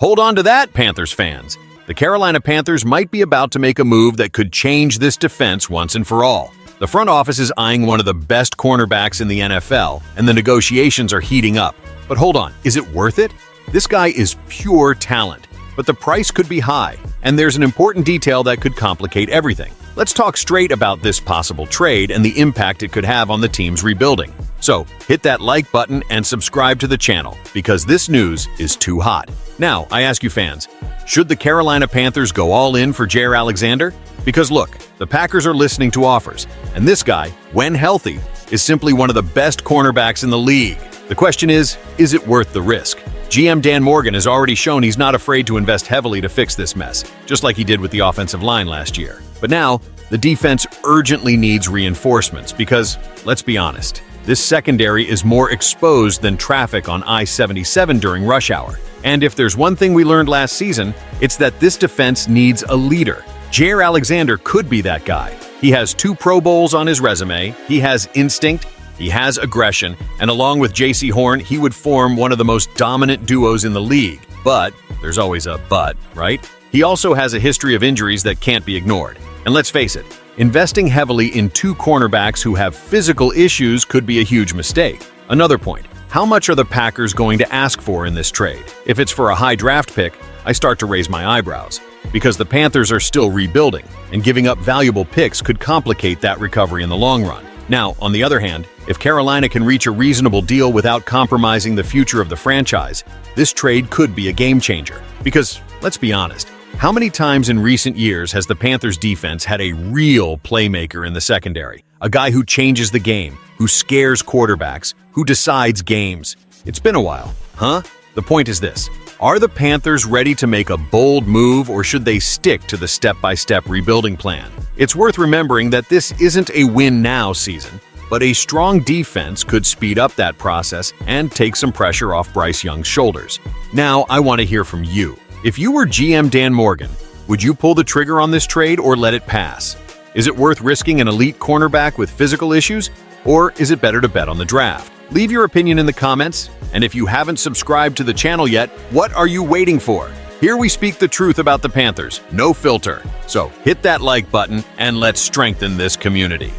Hold on to that, Panthers fans. The Carolina Panthers might be about to make a move that could change this defense once and for all. The front office is eyeing one of the best cornerbacks in the NFL, and the negotiations are heating up. But hold on, is it worth it? This guy is pure talent, but the price could be high, and there's an important detail that could complicate everything. Let's talk straight about this possible trade and the impact it could have on the team's rebuilding. So, hit that like button and subscribe to the channel, because this news is too hot. Now, I ask you fans, should the Carolina Panthers go all in for Jaire Alexander? Because look, the Packers are listening to offers, and this guy, when healthy, is simply one of the best cornerbacks in the league. The question is it worth the risk? GM Dan Morgan has already shown he's not afraid to invest heavily to fix this mess, just like he did with the offensive line last year. But now, the defense urgently needs reinforcements because, let's be honest, this secondary is more exposed than traffic on I-77 during rush hour. And if there's one thing we learned last season, it's that this defense needs a leader. Jaire Alexander could be that guy. He has 2 Pro Bowls on his resume, he has instinct, he has aggression, and along with J.C. Horn, he would form one of the most dominant duos in the league. But, there's always a but, right? He also has a history of injuries that can't be ignored. And let's face it, investing heavily in 2 cornerbacks who have physical issues could be a huge mistake. Another point, how much are the Packers going to ask for in this trade? If it's for a high draft pick, I start to raise my eyebrows, because the Panthers are still rebuilding, and giving up valuable picks could complicate that recovery in the long run. Now, on the other hand, if Carolina can reach a reasonable deal without compromising the future of the franchise, this trade could be a game changer. Because, let's be honest, how many times in recent years has the Panthers defense had a real playmaker in the secondary? A guy who changes the game, who scares quarterbacks, who decides games. It's been a while, huh? The point is this. Are the Panthers ready to make a bold move, or should they stick to the step-by-step rebuilding plan? It's worth remembering that this isn't a win-now season, but a strong defense could speed up that process and take some pressure off Bryce Young's shoulders. Now, I want to hear from you. If you were GM Dan Morgan, would you pull the trigger on this trade or let it pass? Is it worth risking an elite cornerback with physical issues, or is it better to bet on the draft? Leave your opinion in the comments, and if you haven't subscribed to the channel yet, what are you waiting for? Here we speak the truth about the Panthers, no filter. So hit that like button and let's strengthen this community.